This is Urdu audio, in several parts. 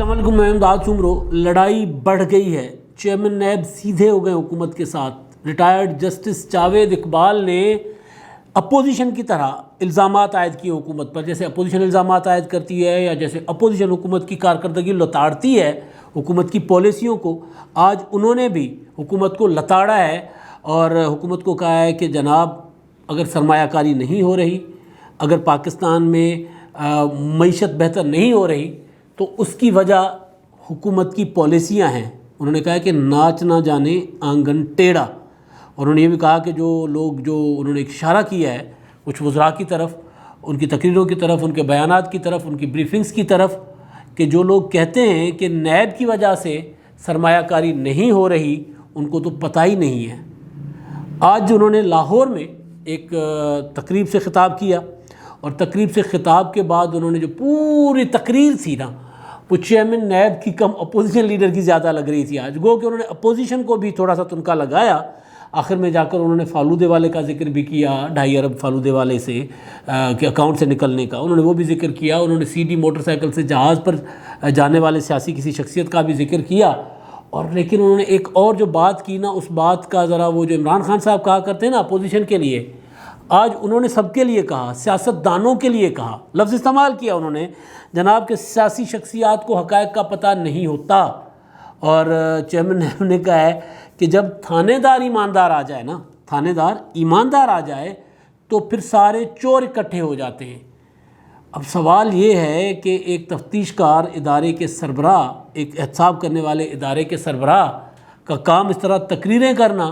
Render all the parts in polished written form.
السلام علیکم، میں امداد سمرو۔ لڑائی بڑھ گئی ہے، چیئرمین نیب سیدھے ہو گئے حکومت کے ساتھ۔ ریٹائرڈ جسٹس جاوید اقبال نے اپوزیشن کی طرح الزامات عائد کیے حکومت پر، جیسے اپوزیشن الزامات عائد کرتی ہے یا جیسے اپوزیشن حکومت کی کارکردگی لتاڑتی ہے، حکومت کی پالیسیوں کو۔ آج انہوں نے بھی حکومت کو لتاڑا ہے اور حکومت کو کہا ہے کہ جناب اگر سرمایہ کاری نہیں ہو رہی، اگر پاکستان میں معیشت بہتر نہیں ہو رہی تو اس کی وجہ حکومت کی پالیسیاں ہیں۔ انہوں نے کہا کہ ناچ نہ جانے آنگن ٹیڑھا، اور انہوں نے یہ بھی کہا کہ جو انہوں نے ایک اشارہ کیا ہے کچھ وزراء کی طرف، ان کی تقریروں کی طرف، ان کے بیانات کی طرف، ان کی بریفنگز کی طرف، کہ جو لوگ کہتے ہیں کہ نیب کی وجہ سے سرمایہ کاری نہیں ہو رہی ان کو تو پتہ ہی نہیں ہے۔ آج انہوں نے لاہور میں ایک تقریب سے خطاب کیا، اور تقریب سے خطاب کے بعد انہوں نے جو پوری تقریر تھی نا، وہ چیئرمین نیب کی کم اپوزیشن لیڈر کی زیادہ لگ رہی تھی۔ آج گو کہ انہوں نے اپوزیشن کو بھی تھوڑا سا تنکا لگایا، آخر میں جا کر انہوں نے فالودے والے کا ذکر بھی کیا، 2.5 ارب فالودے والے سے کے اکاؤنٹ سے نکلنے کا انہوں نے وہ بھی ذکر کیا۔ انہوں نے سی ڈی موٹر سائیکل سے جہاز پر جانے والے سیاسی کسی شخصیت کا بھی ذکر کیا، اور لیکن انہوں نے ایک اور جو بات کی نا، اس بات کا ذرا وہ جو عمران خان صاحب کہا کرتے ہیں نا اپوزیشن کے لیے، آج انہوں نے سب کے لیے کہا، سیاست دانوں کے لیے کہا، لفظ استعمال کیا انہوں نے جناب کہ سیاسی شخصیات کو حقائق کا پتہ نہیں ہوتا۔ اور چیئرمین نیب نے کہا ہے کہ جب تھانے دار ایماندار آ جائے نا، تھانے دار ایماندار آ جائے تو پھر سارے چور اکٹھے ہو جاتے ہیں۔ اب سوال یہ ہے کہ ایک تفتیش کار ادارے کے سربراہ، ایک احتساب کرنے والے ادارے کے سربراہ کا کام اس طرح تقریریں کرنا،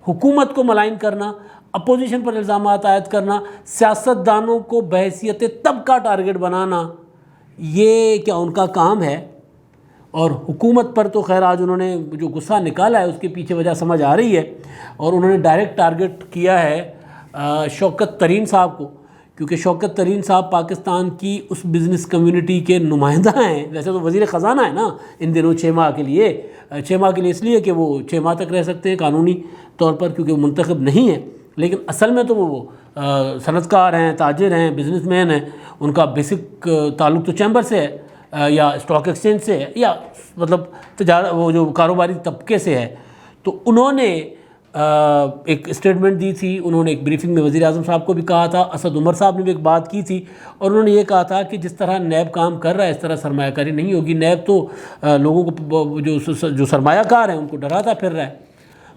حکومت کو ملائن کرنا، اپوزیشن پر الزامات عائد کرنا، سیاست دانوں کو بحیثیت طبقہ ٹارگٹ بنانا، یہ کیا ان کا کام ہے؟ اور حکومت پر تو خیر آج انہوں نے جو غصہ نکالا ہے اس کے پیچھے وجہ سمجھ آ رہی ہے، اور انہوں نے ڈائریکٹ ٹارگٹ کیا ہے شوکت ترین صاحب کو، کیونکہ شوکت ترین صاحب پاکستان کی اس بزنس کمیونٹی کے نمائندہ ہیں۔ ویسے تو وزیر خزانہ ہے نا ان دنوں 6 ماہ کے لیے، 6 ماہ کے لیے اس لیے کہ وہ 6 ماہ تک رہ سکتے ہیں قانونی طور پر کیونکہ وہ منتخب نہیں ہیں، لیکن اصل میں تو وہ صنعت کار ہیں، تاجر ہیں، بزنس مین ہیں۔ ان کا بیسک تعلق تو چیمبر سے ہے یا اسٹاک ایکسچینج سے ہے، یا مطلب وہ جو کاروباری طبقے سے ہے۔ تو انہوں نے ایک اسٹیٹمنٹ دی تھی، انہوں نے ایک بریفنگ میں وزیر اعظم صاحب کو بھی کہا تھا، اسد عمر صاحب نے بھی ایک بات کی تھی، اور انہوں نے یہ کہا تھا کہ جس طرح نیب کام کر رہا ہے اس طرح سرمایہ کاری نہیں ہوگی۔ نیب تو لوگوں کو جو سرمایہ کار ہیں ان کو ڈراتا پھر رہا ہے۔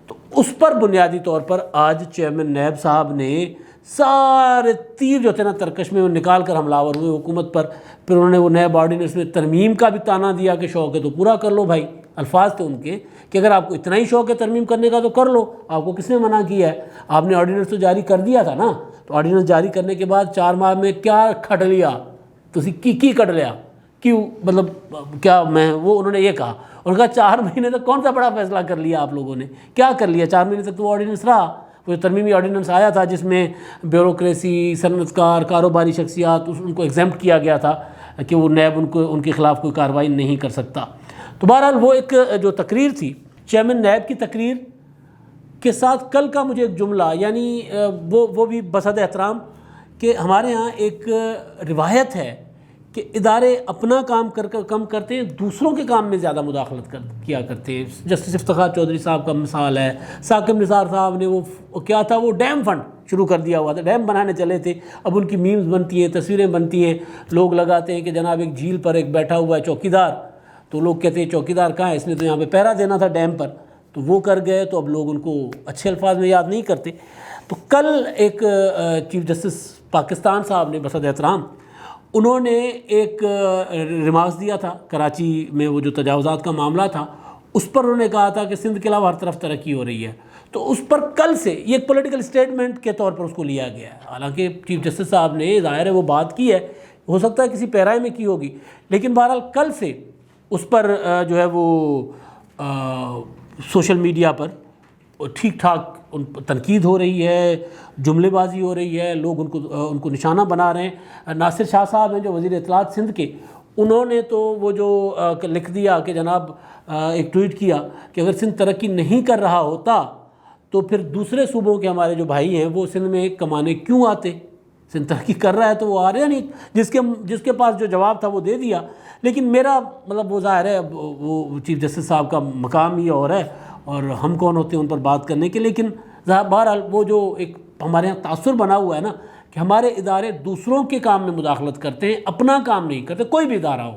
تو اس پر بنیادی طور پر آج چیئرمین نیب صاحب نے سارے تیر جو تھے نا ترکش میں وہ نکال کر حملہ آور ہوئے حکومت پر۔ پھر انہوں نے وہ نیب آرڈیننس میں ترمیم کا بھی تانا دیا کہ شوق ہے تو پورا کر لو بھائی، الفاظ تھے ان کے کہ اگر آپ کو اتنا ہی شوق ہے ترمیم کرنے کا تو کر لو، آپ کو کس نے منع کیا ہے؟ آپ نے آرڈیننس تو جاری کر دیا تھا نا، تو آرڈیننس جاری کرنے کے بعد 4 ماہ میں کیا کھٹ لیا تسی کی کٹ لیا کیوں؟ مطلب کیا میں وہ انہوں نے یہ کہا، انہوں نے کہا 4 مہینے تک کون سا بڑا فیصلہ کر لیا آپ لوگوں نے؟ کیا کر لیا 4 مہینے تک؟ تو وہ آرڈیننس رہا، وہ ترمیمی آرڈیننس آیا تھا جس میں بیوروکریسی، صنعت کار، کاروباری شخصیات ان کو ایگزمپٹ کیا گیا تھا کہ وہ نیب ان کے خلاف کوئی کارروائی نہیں کر سکتا۔ تو بہرحال وہ ایک جو تقریر تھی چیئرمین نیب کی تقریر کے ساتھ کل کا مجھے ایک جملہ، یعنی وہ بھی بصد احترام کہ ہمارے ہاں ایک روایت ہے کہ ادارے اپنا کام کم کرتے ہیں، دوسروں کے کام میں زیادہ مداخلت کیا کرتے ہیں۔ جسٹس افتخار چودھری صاحب کا مثال ہے، ثاقب نثار صاحب نے وہ کیا تھا، وہ ڈیم فنڈ شروع کر دیا ہوا تھا، ڈیم بنانے چلے تھے، اب ان کی میمز بنتی ہیں، تصویریں بنتی ہیں، لوگ لگاتے ہیں کہ جناب ایک جھیل پر ایک بیٹھا ہوا ہے چوکیدار، تو لوگ کہتے ہیں چوکیدار کہاں ہے، اس نے تو یہاں پہ پہرا دینا تھا ڈیم پر، تو وہ کر گئے، تو اب لوگ ان کو اچھے الفاظ میں یاد نہیں کرتے۔ تو کل ایک چیف جسٹس پاکستان صاحب نے بصد احترام انہوں نے ایک ریمارکس دیا تھا کراچی میں، وہ جو تجاوزات کا معاملہ تھا اس پر انہوں نے کہا تھا کہ سندھ کے علاوہ ہر طرف ترقی ہو رہی ہے، تو اس پر کل سے یہ ایک پولیٹیکل اسٹیٹمنٹ کے طور پر اس کو لیا گیا ہے۔ حالانکہ چیف جسٹس صاحب نے ظاہر ہے وہ بات کی ہے، ہو سکتا ہے کسی پیرائے میں کی ہوگی، لیکن بہرحال کل سے اس پر جو ہے وہ سوشل میڈیا پر ٹھیک ٹھاک تنقید ہو رہی ہے، جملے بازی ہو رہی ہے، لوگ ان کو نشانہ بنا رہے ہیں۔ ناصر شاہ صاحب ہیں جو وزیر اطلاعات سندھ کے، انہوں نے تو وہ جو لکھ دیا کہ جناب ایک ٹویٹ کیا کہ اگر سندھ ترقی نہیں کر رہا ہوتا تو پھر دوسرے صوبوں کے ہمارے جو بھائی ہیں وہ سندھ میں کمانے کیوں آتے؟ سندھ ترقی کر رہا ہے تو وہ آ رہا نہیں، جس کے پاس جو جواب تھا وہ دے دیا. لیکن میرا مطلب وہ ظاہر ہے وہ چیف جسٹس صاحب کا مقام ہی اور ہے، اور ہم کون ہوتے ہیں ان پر بات کرنے کے. لیکن بہرحال وہ جو ایک ہمارے یہاں تاثر بنا ہوا ہے نا کہ ہمارے ادارے دوسروں کے کام میں مداخلت کرتے ہیں، اپنا کام نہیں کرتے. کوئی بھی ادارہ ہو،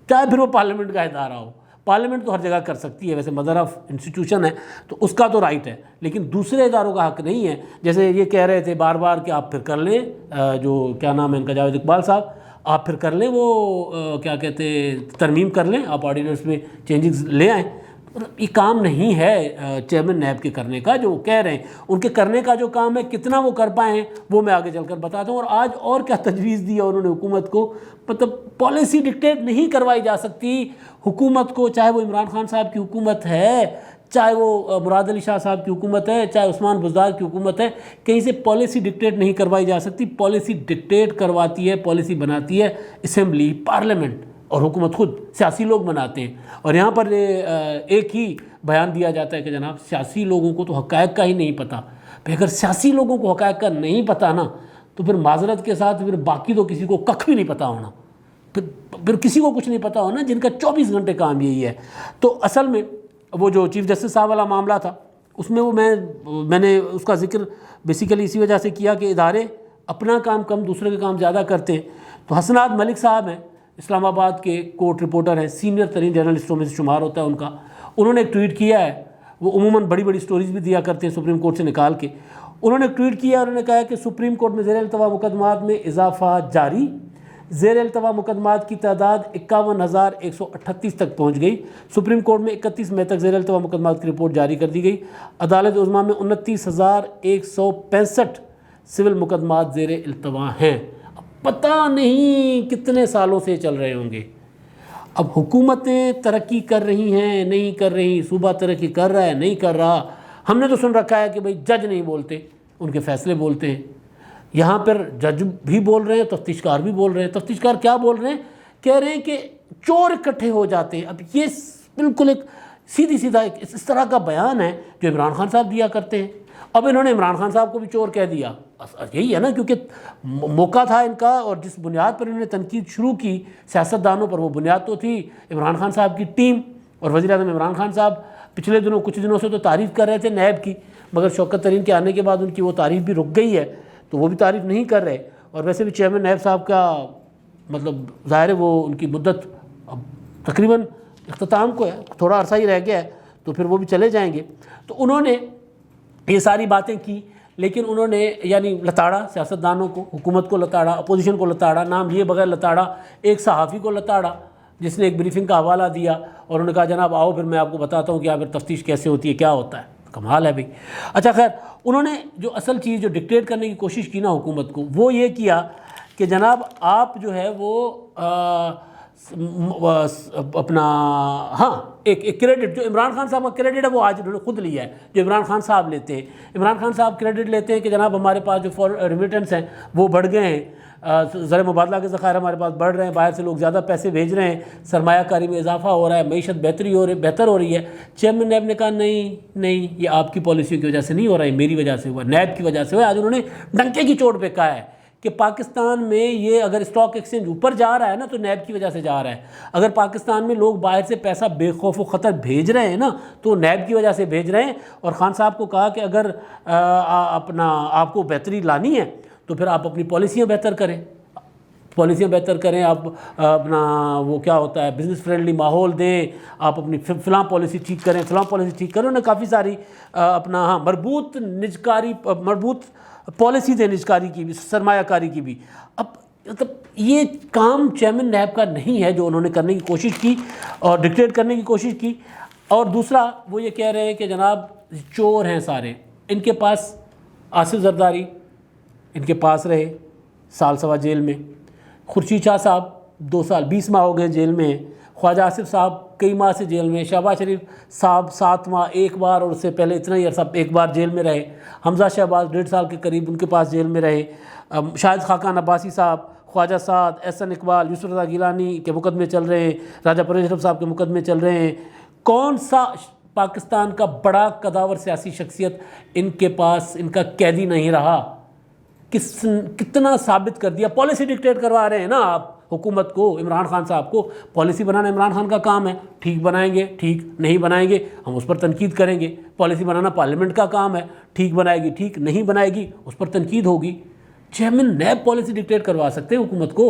چاہے پھر وہ پارلیمنٹ کا ادارہ ہو. پارلیمنٹ تو ہر جگہ کر سکتی ہے، ویسے مدر آف انسٹیٹیوشن ہے تو اس کا تو رائٹ ہے، لیکن دوسرے اداروں کا حق نہیں ہے. جیسے یہ کہہ رہے تھے بار بار کہ آپ پھر کر لیں، جو کیا نام ہے ان کا، جاوید اقبال صاحب، آپ پھر کر لیں وہ کیا کہتے ترمیم کر لیں، آپ آرڈیننس میں چینجز لے آئیں. یہ کام نہیں ہے چیئرمین نیب کے کرنے کا جو وہ کہہ رہے ہیں. ان کے کرنے کا جو کام ہے کتنا وہ کر پائیں وہ میں آگے چل کر بتاتا ہوں. اور آج اور کیا تجویز دی ہے انہوں نے حکومت کو، مطلب پالیسی ڈکٹیٹ نہیں کروائی جا سکتی حکومت کو، چاہے وہ عمران خان صاحب کی حکومت ہے، چاہے وہ مراد علی شاہ صاحب کی حکومت ہے، چاہے عثمان بزدار کی حکومت ہے. کہیں سے پالیسی ڈکٹیٹ نہیں کروائی جا سکتی. پالیسی ڈکٹیٹ کرواتی ہے، پالیسی بناتی ہے اسمبلی، پارلیمنٹ، اور حکومت خود، سیاسی لوگ بناتے ہیں. اور یہاں پر ایک ہی بیان دیا جاتا ہے کہ جناب سیاسی لوگوں کو تو حقائق کا ہی نہیں پتہ. پھر اگر سیاسی لوگوں کو حقائق کا نہیں پتہ نا تو پھر معذرت کے ساتھ پھر باقی تو کسی کو ککھ بھی نہیں پتہ ہونا، پھر کسی کو کچھ نہیں پتہ ہونا جن کا 24 گھنٹے کام یہی ہے. تو اصل میں وہ جو چیف جسٹس صاحب والا معاملہ تھا اس میں وہ میں نے اس کا ذکر بیسیکلی اسی وجہ سے کیا کہ ادارے اپنا کام کم دوسرے کے کام زیادہ کرتے ہیں. تو حسنات ملک صاحب ہیں، اسلام آباد کے کورٹ رپورٹر ہیں، سینئر ترین جرنلسٹوں میں سے شمار ہوتا ہے ان کا. انہوں نے ایک ٹویٹ کیا ہے، وہ عموماً بڑی بڑی سٹوریز بھی دیا کرتے ہیں سپریم کورٹ سے نکال کے. انہوں نے ایک ٹویٹ کیا اور انہوں نے کہا کہ سپریم کورٹ میں زیر التوا مقدمات میں اضافہ جاری، زیر التوا مقدمات کی تعداد 51,138 تک پہنچ گئی. سپریم کورٹ میں 31 مئی تک زیر التوا مقدمات کی رپورٹ جاری کر دی گئی. عدالت عظمیٰ میں 29,165 سول مقدمات زیر التوا ہیں. پتہ نہیں کتنے سالوں سے چل رہے ہوں گے. اب حکومتیں ترقی کر رہی ہیں نہیں کر رہی، صوبہ ترقی کر رہا ہے نہیں کر رہا. ہم نے تو سن رکھا ہے کہ بھئی جج نہیں بولتے، ان کے فیصلے بولتے ہیں. یہاں پر جج بھی بول رہے ہیں، تفتیشکار بھی بول رہے ہیں. تفتیشکار کیا بول رہے ہیں؟ کہہ رہے ہیں کہ چور اکٹھے ہو جاتے ہیں. اب یہ بالکل ایک سیدھا اس طرح کا بیان ہے جو عمران خان صاحب دیا کرتے ہیں. اب انہوں نے عمران خان صاحب کو بھی چور کہہ دیا. یہی ہے نا، کیونکہ موقع تھا ان کا، اور جس بنیاد پر انہوں نے تنقید شروع کی سیاستدانوں پر، وہ بنیاد تو تھی عمران خان صاحب کی ٹیم. اور وزیر اعظم عمران خان صاحب پچھلے کچھ دنوں سے تو تعریف کر رہے تھے نیب کی، مگر شوکت ترین کے آنے کے بعد ان کی وہ تعریف بھی رک گئی ہے، تو وہ بھی تعریف نہیں کر رہے. اور ویسے بھی چیئرمین نیب صاحب کا مطلب ظاہر ہے وہ ان کی مدت اب تقریباً اختتام کو ہے، تھوڑا عرصہ ہی رہ گیا ہے، تو پھر وہ بھی چلے جائیں گے. تو انہوں نے یہ ساری باتیں کی، لیکن انہوں نے یعنی لتاڑا سیاستدانوں کو، حکومت کو لتاڑا، اپوزیشن کو لتاڑا، نام لیے بغیر لتاڑا. ایک صحافی کو لتاڑا جس نے ایک بریفنگ کا حوالہ دیا اور انہوں نے کہا جناب آؤ پھر میں آپ کو بتاتا ہوں کہ آپ تفتیش کیسے ہوتی ہے، کیا ہوتا ہے. کمال ہے بھئی. اچھا خیر، انہوں نے جو اصل چیز جو ڈکٹیٹ کرنے کی کوشش کی نا حکومت کو، وہ یہ کیا کہ جناب آپ جو ہے وہ اپنا ایک کریڈٹ جو عمران خان صاحب کا کریڈٹ ہے وہ آج انہوں نے خود لیا ہے، جو عمران خان صاحب لیتے ہیں. عمران خان صاحب کریڈٹ لیتے ہیں کہ جناب ہمارے پاس جو ریمیٹنس ہیں وہ بڑھ گئے ہیں، زر مبادلہ کے ذخائر ہمارے پاس بڑھ رہے ہیں، باہر سے لوگ زیادہ پیسے بھیج رہے ہیں، سرمایہ کاری میں اضافہ ہو رہا ہے، معیشت بہتر ہو رہی ہے. چیئرمین نیب نے کہا نہیں یہ آپ کی پالیسیوں کی وجہ سے نہیں ہو رہا ہے، میری وجہ سے ہوا، نیب کی وجہ سے ہوا. آج انہوں نے ڈنکے کی چوٹ پہ کہا ہے کہ پاکستان میں یہ اگر اسٹاک ایکسچینج اوپر جا رہا ہے نا تو نیب کی وجہ سے جا رہا ہے. اگر پاکستان میں لوگ باہر سے پیسہ بے خوف و خطر بھیج رہے ہیں نا تو نیب کی وجہ سے بھیج رہے ہیں. اور خان صاحب کو کہا کہ اگر آپ کو بہتری لانی ہے تو پھر آپ اپنی پالیسیاں بہتر کریں، آپ اپنا وہ کیا ہوتا ہے بزنس فرینڈلی ماحول دیں، آپ اپنی فلاں پالیسی ٹھیک کریں. انہوں نے کافی ساری اپنا مربوط پالیسی دے نجکاری کی بھی، سرمایہ کاری کی بھی. اب مطلب یہ کام چیئرمین نیب کا نہیں ہے جو انہوں نے کرنے کی کوشش کی اور ڈکٹیٹ کرنے کی کوشش کی. اور دوسرا وہ یہ کہہ رہے ہیں کہ جناب چور ہیں سارے. ان کے پاس آصف زرداری ان کے پاس رہے سال سوا جیل میں، خورشید شاہ صاحب 2 سال 20 ماہ ہو گئے جیل میں، خواجہ آصف صاحب کئی ماہ سے جیل میں، شہباز شریف صاحب 7 ماہ 1 بار، اور اس سے پہلے اتنا ہی عرصہ 1 بار جیل میں رہے. حمزہ شہباز 1.5 سال کے قریب ان کے پاس جیل میں رہے. شاہد خاقان عباسی صاحب، خواجہ سعد، احسن اقبال، یوسف رضا گیلانی کے مقدمے چل رہے ہیں، راجہ پرویز اشرف صاحب کے مقدمے چل رہے ہیں. کون سا پاکستان کا بڑا قداور سیاسی شخصیت ان کے پاس ان کا قیدی نہیں رہا کتنا ثابت کر دیا. پالیسی ڈکٹیٹ کروا رہے ہیں نا آپ حکومت کو, عمران خان صاحب کو. پالیسی بنانا عمران خان کا کام ہے, ٹھیک بنائیں گے, ٹھیک نہیں بنائیں گے ہم اس پر تنقید کریں گے. پالیسی بنانا پارلیمنٹ کا کام ہے, ٹھیک بنائے گی, ٹھیک نہیں بنائے گی اس پر تنقید ہوگی. چیئرمین نیب پالیسی ڈکٹیٹ کروا سکتے ہیں حکومت کو.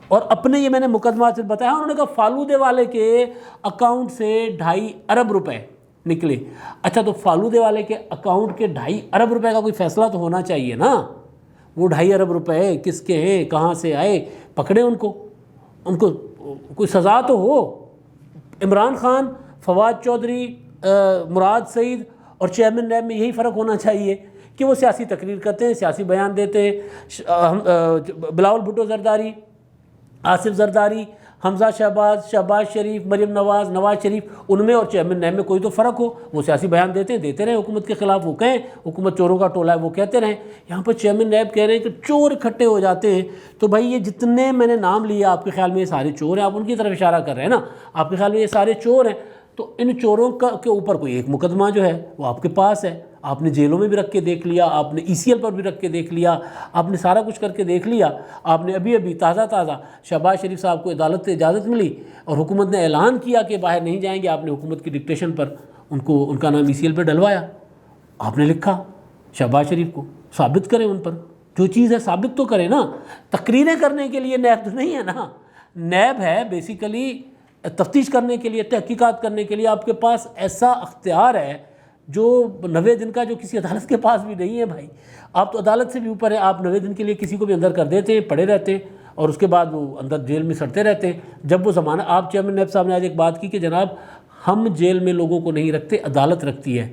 اور اپنے یہ میں نے مقدمات سے بتایا, انہوں نے کہا فالودے والے کے اکاؤنٹ سے 2.5 ارب روپے نکلے. اچھا تو فالودے والے کے اکاؤنٹ کے 2.5 ارب روپے کا کوئی فیصلہ تو ہونا چاہیے نا. وہ 2.5 ارب روپے کس کے ہیں, کہاں سے آئے, پکڑے ان کو کوئی سزا تو ہو. عمران خان, فواد چودھری, مراد سعید اور چیئرمین نیب میں یہی فرق ہونا چاہیے کہ وہ سیاسی تقریر کرتے ہیں, سیاسی بیان دیتے ہیں. بلاول بھٹو زرداری, آصف زرداری, حمزہ شہباز, شہباز شریف, مریم نواز, نواز شریف, ان میں اور چیئرمین نیب میں کوئی تو فرق ہو. وہ سیاسی بیان دیتے رہیں حکومت کے خلاف, وہ کہیں حکومت چوروں کا ٹولہ ہے وہ کہتے رہیں. یہاں پر چیئرمین نیب کہہ رہے ہیں کہ چور اکٹھے ہو جاتے ہیں. تو بھائی یہ جتنے میں نے نام لیے آپ کے خیال میں یہ سارے چور ہیں, آپ ان کی طرف اشارہ کر رہے ہیں نا, آپ کے خیال میں یہ سارے چور ہیں. تو ان چوروں کے اوپر کوئی ایک مقدمہ جو ہے وہ آپ کے پاس ہے. آپ نے جیلوں میں بھی رکھ کے دیکھ لیا, آپ نے ECL پر بھی رکھ کے دیکھ لیا, آپ نے سارا کچھ کر کے دیکھ لیا. آپ نے ابھی تازہ شہباز شریف صاحب کو عدالت سے اجازت ملی اور حکومت نے اعلان کیا کہ باہر نہیں جائیں گے. آپ نے حکومت کی ڈکٹیشن پر ان کا نام ECL پہ ڈلوایا. آپ نے لکھا شہباز شریف کو, ثابت کریں ان پر جو چیز ہے, ثابت تو کریں نا. تقریریں کرنے کے لیے نیب تو نہیں ہے نا. نیب ہے بیسیکلی تفتیش کرنے کے لیے, تحقیقات کرنے کے لیے. آپ کے پاس ایسا اختیار ہے جو 90 دن کا, جو کسی عدالت کے پاس بھی نہیں ہے بھائی. آپ تو عدالت سے بھی اوپر ہیں. آپ 90 دن کے لیے کسی کو بھی اندر کر دیتے ہیں, پڑے رہتے ہیں اور اس کے بعد وہ اندر جیل میں سڑتے رہتے ہیں. جب وہ زمانہ, آپ چیئرمین نیب صاحب نے آج ایک بات کی کہ جناب ہم جیل میں لوگوں کو نہیں رکھتے, عدالت رکھتی ہے.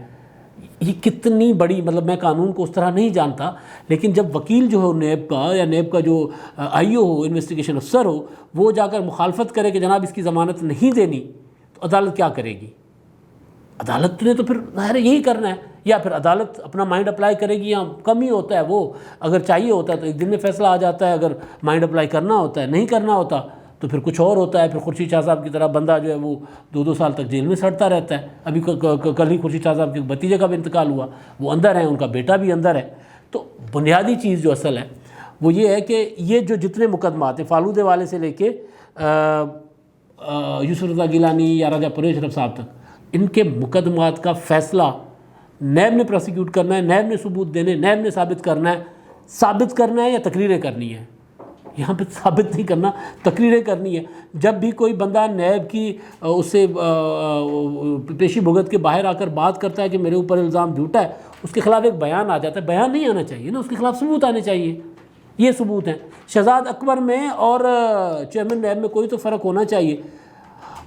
یہ کتنی بڑی, مطلب میں قانون کو اس طرح نہیں جانتا, لیکن جب وکیل جو ہو نیب کا یا نیب کا جو IO ہو, انویسٹیگیشن افسر ہو, وہ جا کر مخالفت کرے کہ جناب اس کی ضمانت نہیں دینی, تو عدالت کیا کرے گی؟ عدالت نے تو پھر ظاہر یہی کرنا ہے. یا پھر عدالت اپنا مائنڈ اپلائی کرے گی, یا کم ہی ہوتا ہے وہ, اگر چاہیے ہوتا ہے تو ایک دن میں فیصلہ آ جاتا ہے, اگر مائنڈ اپلائی کرنا ہوتا ہے, نہیں کرنا ہوتا تو پھر کچھ اور ہوتا ہے. پھر خورشید شاہ صاحب کی طرح بندہ جو ہے وہ 2 سال تک جیل میں سڑتا رہتا ہے. ابھی کل ہی خورشید شاہ صاحب کے بھتیجے کا بھی انتقال ہوا, وہ اندر ہیں, ان کا بیٹا بھی اندر ہے. تو بنیادی چیز جو اصل ہے وہ یہ ہے کہ یہ جو جتنے مقدمات ہیں فالودے والے سے لے کے یوسف رضا گیلانی یا راجہ پرویز اشرف صاحب تک, ان کے مقدمات کا فیصلہ نیب نے پروسیکیوٹ کرنا ہے, نیب نے ثبوت دینے, نیب نے ثابت کرنا ہے یا تقریریں کرنی ہے. یہاں پہ ثابت نہیں کرنا, تقریریں کرنی ہے. جب بھی کوئی بندہ نیب کی اس سے پیشی بھگت کے باہر آ کر بات کرتا ہے کہ میرے اوپر الزام جھوٹا ہے, اس کے خلاف ایک بیان آ جاتا ہے. بیان نہیں آنا چاہیے نا, اس کے خلاف ثبوت آنے چاہیے. یہ ثبوت ہیں. شہزاد اکبر میں اور چیئرمین نیب میں کوئی تو فرق ہونا چاہیے.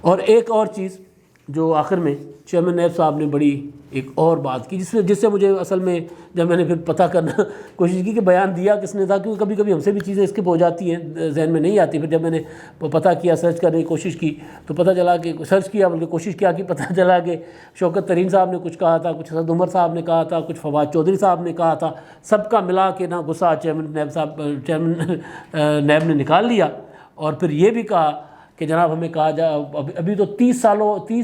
اور ایک اور چیز جو آخر میں چیئرمین نیب صاحب نے بڑی ایک اور بات کی, جس سے مجھے اصل میں جب میں نے پھر پتہ کرنا کوشش کی کہ بیان دیا کس نے تھا, کیونکہ کبھی کبھی ہم سے بھی چیزیں اسکپ ہو جاتی ہیں, ذہن میں نہیں آتی. پھر جب میں نے پتہ کیا, سرچ کرنے کی کوشش کی, تو پتہ چلا کہ سرچ کیا بلکہ کوشش کیا کہ پتہ چلا کہ شوکت ترین صاحب نے کچھ کہا تھا, کچھ اسد عمر صاحب نے کہا تھا, کچھ فواد چودھری صاحب نے کہا تھا. سب کا ملا کے نا غصہ چیئرمین نیب نے نکال لیا. اور پھر یہ بھی کہا کہ جناب ہمیں کہا جا, ابھی تو 30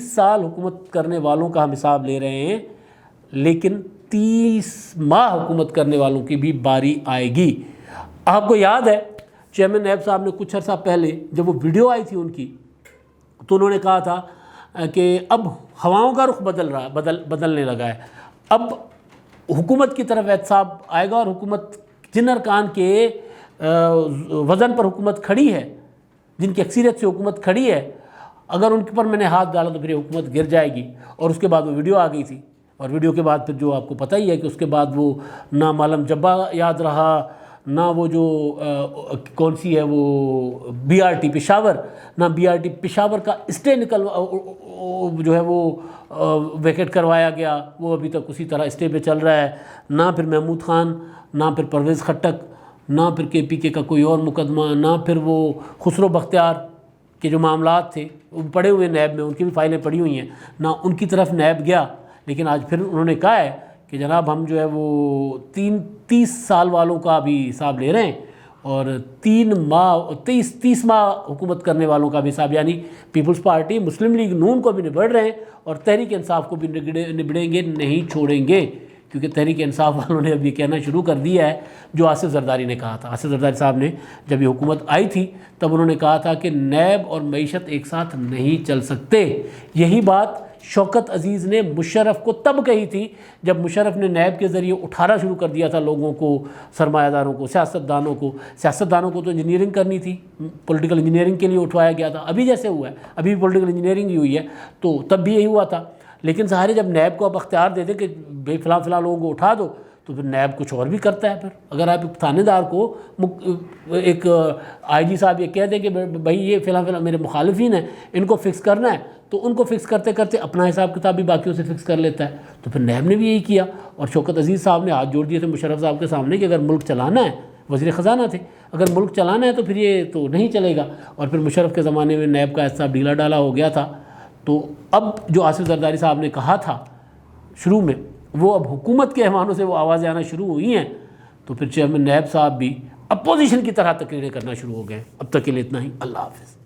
سال حکومت کرنے والوں کا ہم حساب لے رہے ہیں, لیکن 30 ماہ حکومت کرنے والوں کی بھی باری آئے گی. آپ کو یاد ہے چیئرمین نیب صاحب نے کچھ عرصہ پہلے جب وہ ویڈیو آئی تھی ان کی, تو انہوں نے کہا تھا کہ اب ہواؤں کا رخ بدلنے لگا ہے, اب حکومت کی طرف احتساب آئے گا, اور حکومت جن ارکان کے وزن پر حکومت کھڑی ہے, جن کی اکثریت سے حکومت کھڑی ہے, اگر ان پر میں نے ہاتھ ڈالا تو پھر یہ حکومت گر جائے گی. اور اس کے بعد وہ ویڈیو آ گئی تھی, اور ویڈیو کے بعد پھر جو آپ کو پتہ ہی ہے کہ اس کے بعد وہ نہ معلم جبا یاد رہا, نہ وہ جو کون سی ہے وہ BRT پشاور, نہ BRT پشاور کا اسٹے جو ہے وہ ویکیٹ کروایا گیا, وہ ابھی تک اسی طرح اسٹے پہ چل رہا ہے. نہ پھر محمود خان, نہ پھر پرویز خٹک, نہ پھر KPK کا کوئی اور مقدمہ, نہ پھر وہ خسرو بختیار کے جو معاملات تھے وہ پڑے ہوئے نیب میں, ان کی بھی فائلیں پڑی ہوئی ہیں, نہ ان کی طرف نیب گیا. لیکن آج پھر انہوں نے کہا ہے کہ جناب ہم جو ہے وہ 30 سال والوں کا بھی حساب لے رہے ہیں, اور 30 ماہ حکومت کرنے والوں کا بھی حساب, یعنی پیپلز پارٹی, مسلم لیگ نون کو بھی نبڑ رہے ہیں, اور تحریک انصاف کو بھی نبڑیں گے, نہیں چھوڑیں گے. کیونکہ تحریک انصاف والوں نے اب یہ کہنا شروع کر دیا ہے جو آصف زرداری نے کہا تھا۔ آصف زرداری صاحب نے جب یہ حکومت آئی تھی تب انہوں نے کہا تھا کہ نیب اور معیشت ایک ساتھ نہیں چل سکتے۔ یہی بات شوکت عزیز نے مشرف کو تب کہی تھی جب مشرف نے نیب کے ذریعے اٹھانا شروع کر دیا تھا لوگوں کو، سرمایہ داروں کو، سیاستدانوں کو تو انجینئرنگ کرنی تھی، پولیٹیکل انجینئرنگ کے لیے اٹھوایا گیا تھا، ابھی جیسے ہوا ہے، ابھی پولیٹیکل انجینئرنگ ہی ہوئی ہے، تو تب بھی یہی ہوا تھا۔ لیکن ظاہر ہے جب نیب کو اب اختیار دے دیں کہ بھئی فلاں لوگوں کو اٹھا دو تو پھر نیب کچھ اور بھی کرتا ہے۔ پھر اگر آپ ایک تھانے دار کو ایک آئی جی صاحب یہ کہہ دیں کہ بھئی یہ فلاں میرے مخالفین ہیں ان کو فکس کرنا ہے، تو ان کو فکس کرتے کرتے اپنا حساب کتاب بھی باقیوں سے فکس کر لیتا ہے۔ تو پھر نیب نے بھی یہی کیا، اور شوکت عزیز صاحب نے ہاتھ جوڑ دیے تھے مشرف صاحب کے سامنے کہ اگر ملک چلانا ہے، وزیر خزانہ تھے، اگر ملک چلانا ہے تو پھر یہ تو نہیں چلے گا۔ اور پھر مشرف کے زمانے میں نیب کا حصہ ڈھیلا ڈالا ہو گیا تھا۔ تو اب جو آصف زرداری صاحب نے کہا تھا شروع میں، وہ اب حکومت کے ایوانوں سے وہ آوازیں آنا شروع ہوئی ہیں، تو پھر چیئرمین نیب صاحب بھی اپوزیشن کی طرح تقریریں کرنا شروع ہو گئے۔ اب تک کے لیے اتنا ہی، اللہ حافظ۔